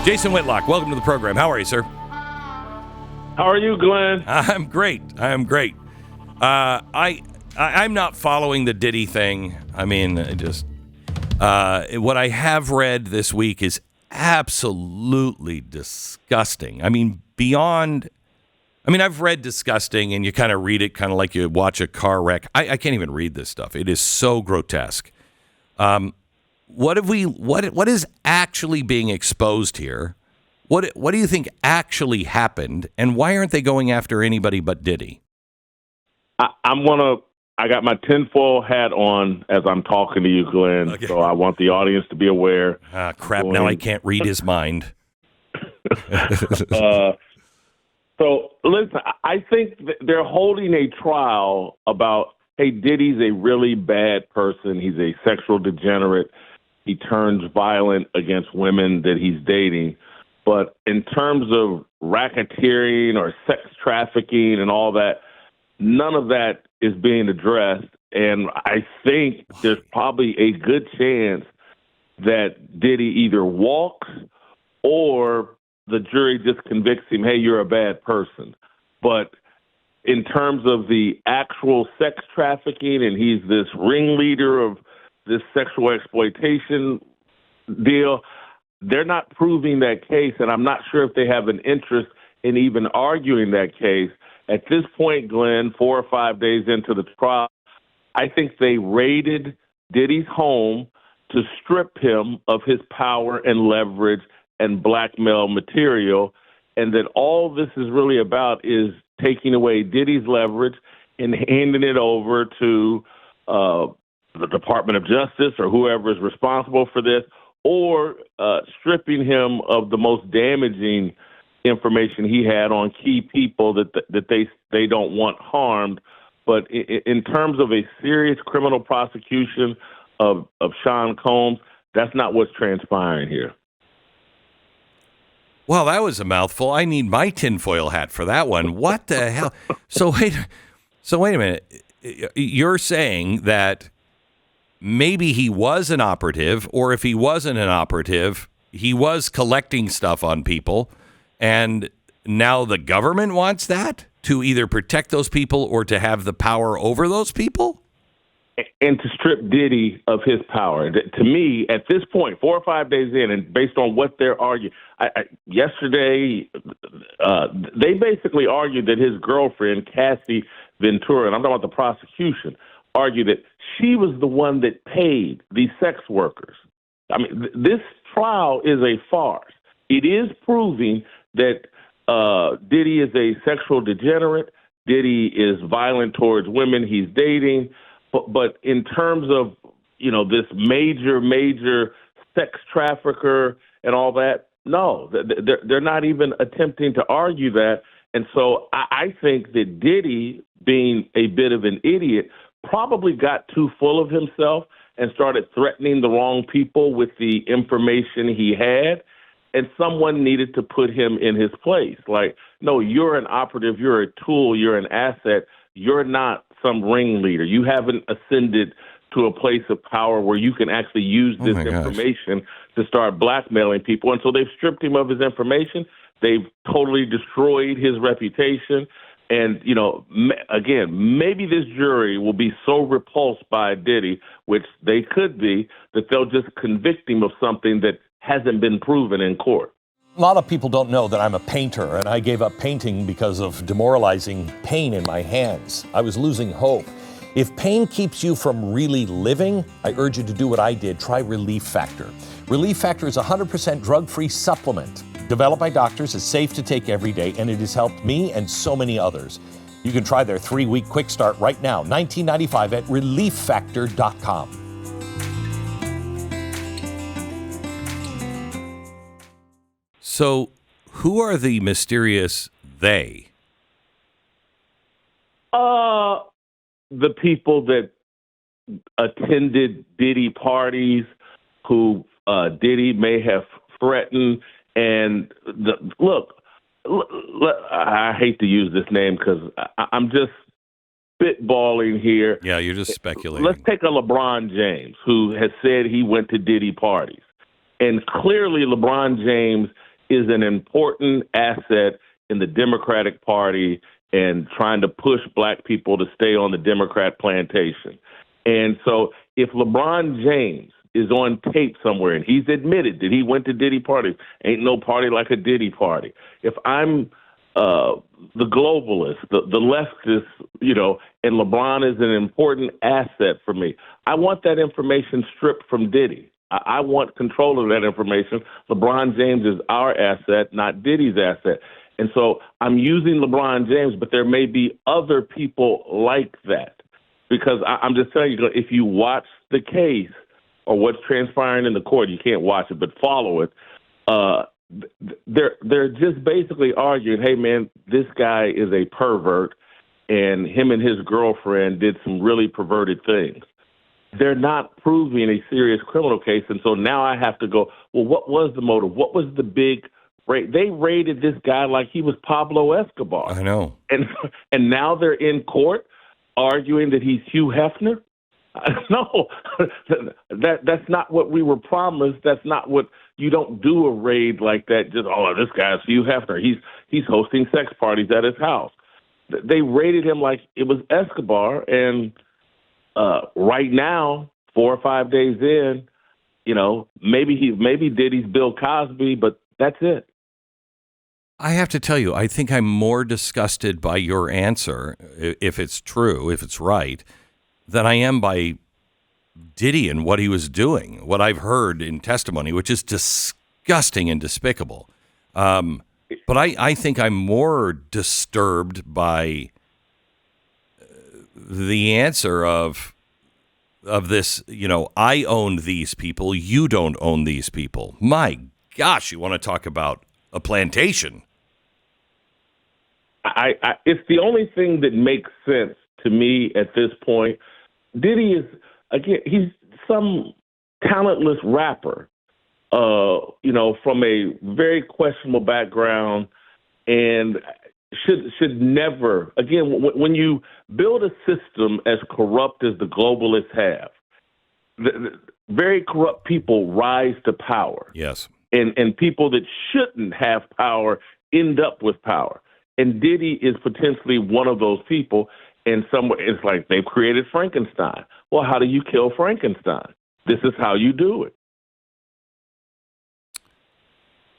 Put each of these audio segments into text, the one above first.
Jason Whitlock, welcome to the program. How are you, sir? How are you, Glenn? I'm great. I'm not following the Diddy thing. I mean, what I have read this week is absolutely disgusting. I mean, I've read disgusting, and you kind of read it kind of like you watch a car wreck. I can't even read this stuff. It is so grotesque. What is actually being exposed here? What do you think actually happened, and why aren't they going after anybody but Diddy? I got my tinfoil hat on as I'm talking to you, Glenn. Okay. So I want the audience to be aware. Crap! Now I can't read his mind. So listen, I think they're holding a trial about, hey, Diddy's a really bad person. He's a sexual degenerate. He turns violent against women that he's dating. But in terms of racketeering or sex trafficking and all that, none of that is being addressed. And I think there's probably a good chance that Diddy either walks or the jury just convicts him, hey, you're a bad person. But in terms of the actual sex trafficking, and he's this ringleader of this sexual exploitation deal, they're not proving that case, and I'm not sure if they have an interest in even arguing that case. At this point, Glenn, 4 or 5 days into the trial, I think they raided Diddy's home to strip him of his power and leverage and blackmail material, and that all this is really about is taking away Diddy's leverage and handing it over to the Department of Justice or whoever is responsible for this, or stripping him of the most damaging information he had on key people that they don't want harmed. But in terms of a serious criminal prosecution of Sean Combs, that's not what's transpiring here. Well, that was a mouthful. I need my tinfoil hat for that one. What the hell? So wait a minute. You're saying that maybe he was an operative, or if he wasn't an operative, he was collecting stuff on people, and now the government wants that to either protect those people or to have the power over those people? And to strip Diddy of his power. To me, at this point, 4 or 5 days in, and based on what they're arguing, yesterday, they basically argued that his girlfriend, Cassie Ventura, and I'm talking about the prosecution, argued that she was the one that paid these sex workers. I mean, this trial is a farce. It is proving that Diddy is a sexual degenerate. Diddy is violent towards women he's dating. But in terms of, this major sex trafficker and all that, no, they're not even attempting to argue that. And so I think that Diddy, being a bit of an idiot, probably got too full of himself and started threatening the wrong people with the information he had. And someone needed to put him in his place. Like, no, you're an operative, you're a tool, you're an asset. You're not some ringleader. You haven't ascended to a place of power where you can actually use this information to start blackmailing people. And so they've stripped him of his information. They've totally destroyed his reputation. And, again, maybe this jury will be so repulsed by Diddy, which they could be, that they'll just convict him of something that hasn't been proven in court. A lot of people don't know that I'm a painter, and I gave up painting because of demoralizing pain in my hands. I was losing hope. If pain keeps you from really living, I urge you to do what I did. Try Relief Factor. Relief Factor is a 100% drug-free supplement developed by doctors. It's safe to take every day, and it has helped me and so many others. You can try their 3-week quick start right now, $19.95 at relieffactor.com. So, who are the mysterious they? The people that attended Diddy parties, who Diddy may have threatened. And look, I hate to use this name because I'm just spitballing here. Yeah, you're just speculating. Let's take a LeBron James, who has said he went to Diddy parties. And clearly LeBron James is an important asset in the Democratic Party and trying to push black people to stay on the Democrat plantation. And so if LeBron James is on tape somewhere and he's admitted that he went to Diddy parties, ain't no party like a Diddy party. If I'm the globalist, the leftist, and LeBron is an important asset for me, I want that information stripped from Diddy. I want control of that information. LeBron James is our asset, not Diddy's asset. And so I'm using LeBron James, but there may be other people like that. Because I'm just telling you, if you watch the case or what's transpiring in the court, you can't watch it, but follow it. They're just basically arguing, hey, man, this guy is a pervert, and him and his girlfriend did some really perverted things. They're not proving a serious criminal case, and so now I have to go, well, what was the motive? What was the big raid? They raided this guy like he was Pablo Escobar. I know. And now they're in court arguing that he's Hugh Hefner? No, that's not what we were promised. That's not what you don't do a raid like that. Just, this guy's Hugh Hefner. He's hosting sex parties at his house. They raided him like it was Escobar. And right now, 4 or 5 days in, maybe Diddy's Bill Cosby, but that's it. I have to tell you, I think I'm more disgusted by your answer, if it's true, if it's right, than I am by Diddy and what he was doing, what I've heard in testimony, which is disgusting and despicable. But I think I'm more disturbed by the answer of this, I own these people, you don't own these people. My gosh, you want to talk about a plantation. It's the only thing that makes sense to me at this point. Diddy is, again, he's some talentless rapper, from a very questionable background, and should never, again, when you build a system as corrupt as the globalists have, the very corrupt people rise to power. Yes. And people that shouldn't have power end up with power. And Diddy is potentially one of those people. And it's like they've created Frankenstein. Well, how do you kill Frankenstein? This is how you do it.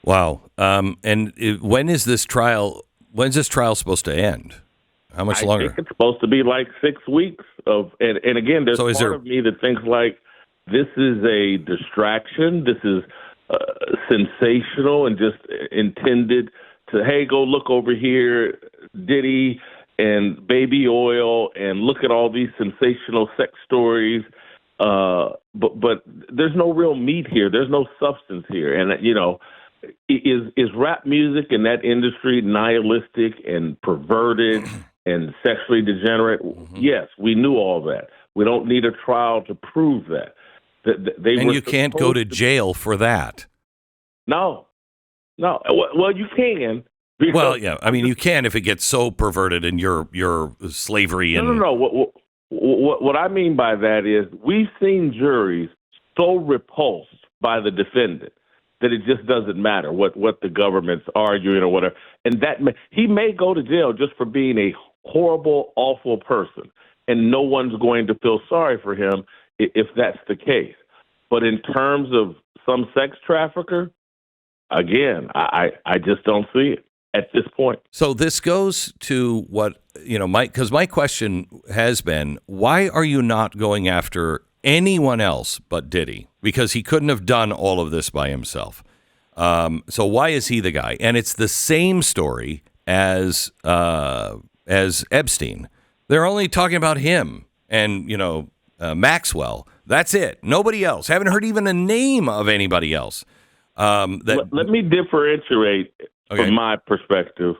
Wow. When is this trial? When's this trial supposed to end? How much longer? I think it's supposed to be like 6 weeks of. And again, there's part of me that thinks like this is a distraction. This is sensational and just intended to, hey, go look over here, Diddy and baby oil, and look at all these sensational sex stories. But there's no real meat here. There's no substance here. And, is rap music in that industry nihilistic and perverted and sexually degenerate? Mm-hmm. Yes, we knew all that. We don't need a trial to prove that. And you can't go to jail for that. No. Well, you can. Well, yeah. I mean, you can if it gets so perverted and your slavery. And No. What I mean by that is we've seen juries so repulsed by the defendant that it just doesn't matter what the government's arguing or whatever. And that he may go to jail just for being a horrible, awful person, and no one's going to feel sorry for him if that's the case. But in terms of some sex trafficker, again, I just don't see it at this point. So this goes to what, because my question has been, why are you not going after anyone else but Diddy? Because he couldn't have done all of this by himself. So why is he the guy? And it's the same story as Epstein. They're only talking about him and, Maxwell. That's it. Nobody else. Haven't heard even a name of anybody else. Let me differentiate from my perspective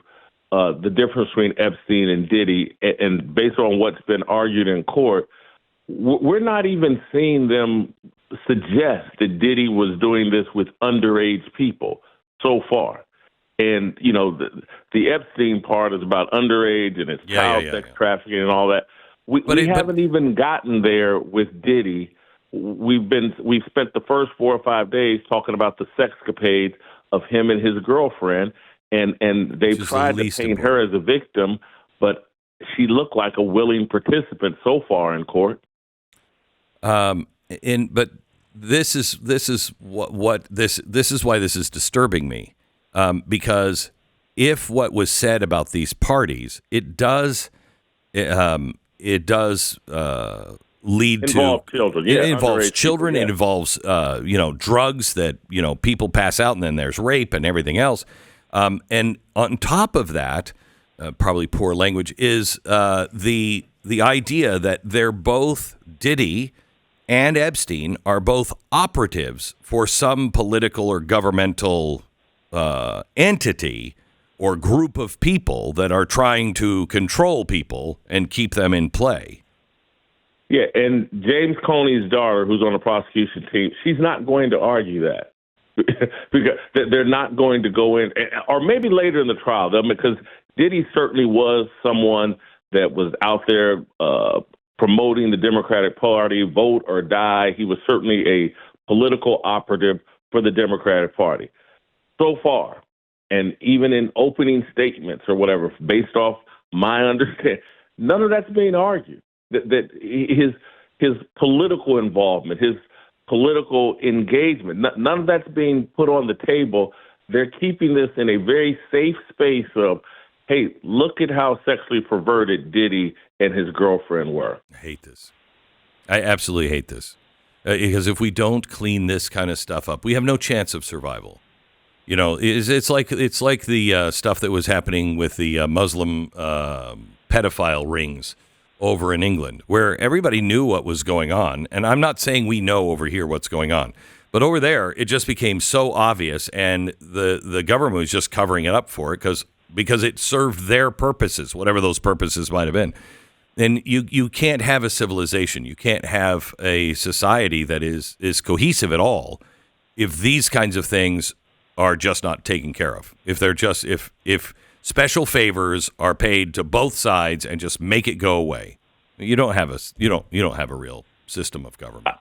the difference between Epstein and Diddy, and based on what's been argued in court, we're not even seeing them suggest that Diddy was doing this with underage people so far. And, the Epstein part is about underage and it's child sex trafficking and all that. We haven't even gotten there with Diddy. We've spent the first 4 or 5 days talking about the sexcapades of him and his girlfriend, and they Just tried the to least paint her as a victim, but she looked like a willing participant so far in court. But this is what this is why this is disturbing me, because if what was said about these parties, it does lead Involve to children. It Yeah, involves underage children. people, yeah. It involves drugs that people pass out, and then there's rape and everything else. And on top of that, probably poor language is the idea that they're both Diddy and Epstein are both operatives for some political or governmental entity or group of people that are trying to control people and keep them in play. Yeah, and James Comey's daughter, who's on the prosecution team, she's not going to argue that because they're not going to go in, or maybe later in the trial, because Diddy certainly was someone that was out there promoting the Democratic Party, vote or die. He was certainly a political operative for the Democratic Party. So far, and even in opening statements or whatever, based off my understanding, none of that's being argued. That his political involvement, his political engagement, none of that's being put on the table. They're keeping this in a very safe space of, hey, look at how sexually perverted Diddy and his girlfriend were. I hate this. I absolutely hate this. Because if we don't clean this kind of stuff up, we have no chance of survival. It's like the stuff that was happening with the Muslim pedophile rings over in England, where everybody knew what was going on. And I'm not saying we know over here what's going on, but over there, it just became so obvious, and the government was just covering it up for it because it served their purposes, whatever those purposes might have been. And you can't have a civilization, you can't have a society that is cohesive at all if these kinds of things are just not taken care of. If they're just if special favors are paid to both sides and just make it go away, you don't have a real system of government.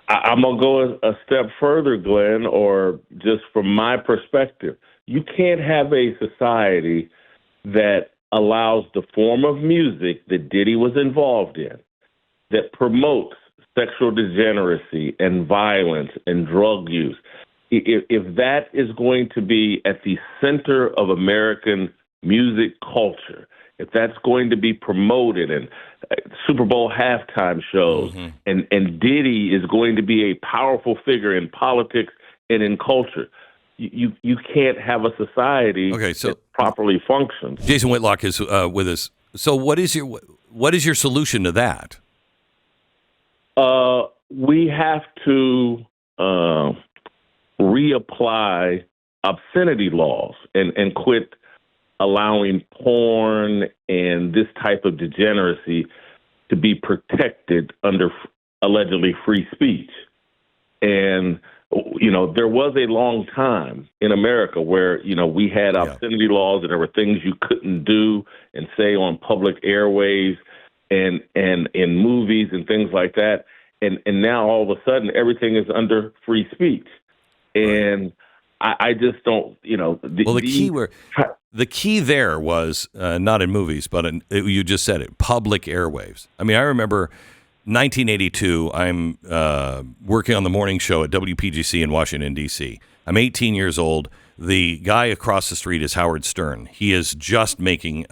I'm gonna go a step further, Glenn, or just from my perspective, you can't have a society that allows the form of music that Diddy was involved in, that promotes sexual degeneracy and violence and drug use. If that is going to be at the center of American music culture, if that's going to be promoted and Super Bowl halftime shows, and Diddy is going to be a powerful figure in politics and in culture, you can't have a society that properly functions. Jason Whitlock is with us. So what is your solution to that? We have to reapply obscenity laws and quit allowing porn and this type of degeneracy to be protected under allegedly free speech. And, there was a long time in America where, we had obscenity laws and there were things you couldn't do and say on public airwaves and in movies and things like that. And now all of a sudden everything is under free speech. And I just don't, the key there was not in movies, but you just said it, public airwaves. I mean, I remember 1982, I'm working on the morning show at WPGC in Washington, D.C. I'm 18 years old. The guy across the street is Howard Stern. He is just making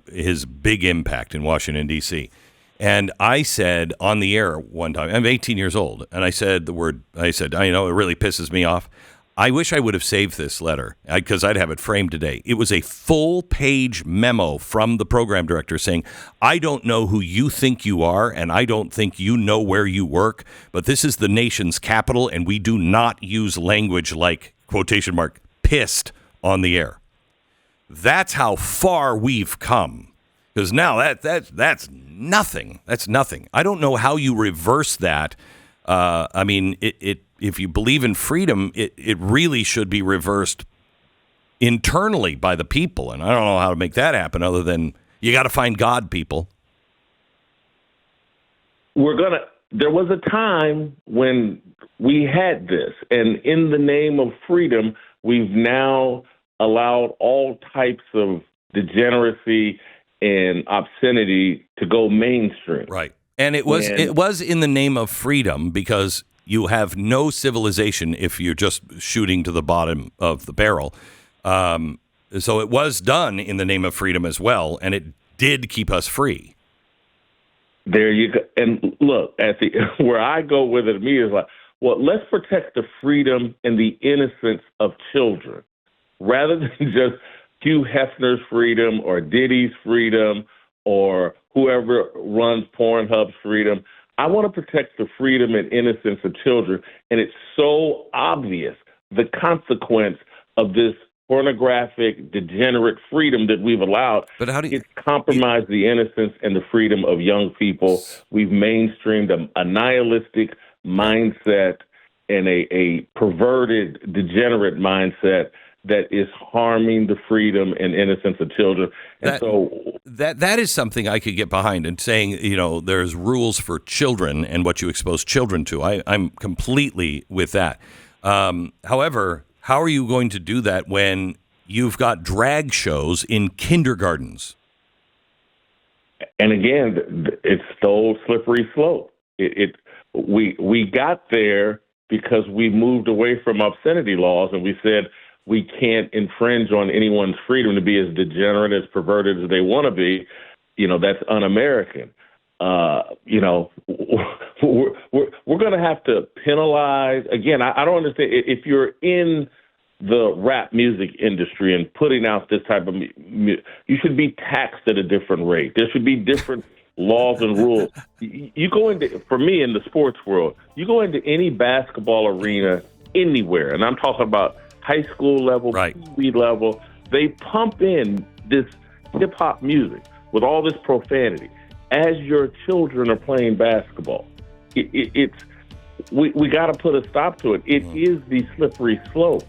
his big impact in Washington, D.C. And I said on the air one time, I'm 18 years old, and I said, it really pisses me off. I wish I would have saved this letter because I'd have it framed today. It was a full-page memo from the program director saying, I don't know who you think you are, and I don't think you know where you work, but this is the nation's capital, and we do not use language like, quotation mark, pissed on the air. That's how far we've come. Because now that's nothing. That's nothing. I don't know how you reverse that. If you believe in freedom, it really should be reversed internally by the people. And I don't know how to make that happen other than you got to find God, people. There was a time when we had this, and in the name of freedom, we've now allowed all types of degeneracy and obscenity to go mainstream. Right. And it was in the name of freedom, because you have no civilization if you're just shooting to the bottom of the barrel. So it was done in the name of freedom as well, and it did keep us free. There you go. And look, where I go with it, me is like, well, let's protect the freedom and the innocence of children, rather than just Hugh Hefner's freedom or Diddy's freedom or whoever runs Pornhub's freedom. I want to protect the freedom and innocence of children. And it's so obvious the consequence of this pornographic, degenerate freedom that we've allowed. But how do you... It's compromised the innocence and the freedom of young people. We've mainstreamed a nihilistic mindset and a perverted, degenerate mindset that is harming the freedom and innocence of children. And that is something I could get behind, and saying, there's rules for children and what you expose children to. I'm completely with that. However, how are you going to do that when you've got drag shows in kindergartens? And again, it's the old slippery slope. We got there because we moved away from obscenity laws, and we said, we can't infringe on anyone's freedom to be as degenerate, as perverted as they want to be. That's un-American. We're going to have to penalize. Again, I don't understand. If you're in the rap music industry and putting out this type of music, you should be taxed at a different rate. There should be different laws and rules. You go into, for me, in the sports world, you go into any basketball arena anywhere, and I'm talking about high school level, right, Pee Wee level, they pump in this hip hop music with all this profanity as your children are playing basketball. We got to put a stop to it. It is the slippery slope.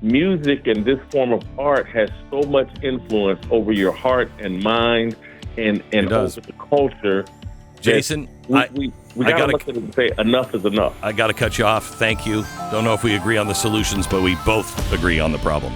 Music and this form of art has so much influence over your heart and mind and over the culture. Jason, we got to look at it and say enough is enough. I got to cut you off. Thank you. Don't know if we agree on the solutions, but we both agree on the problem.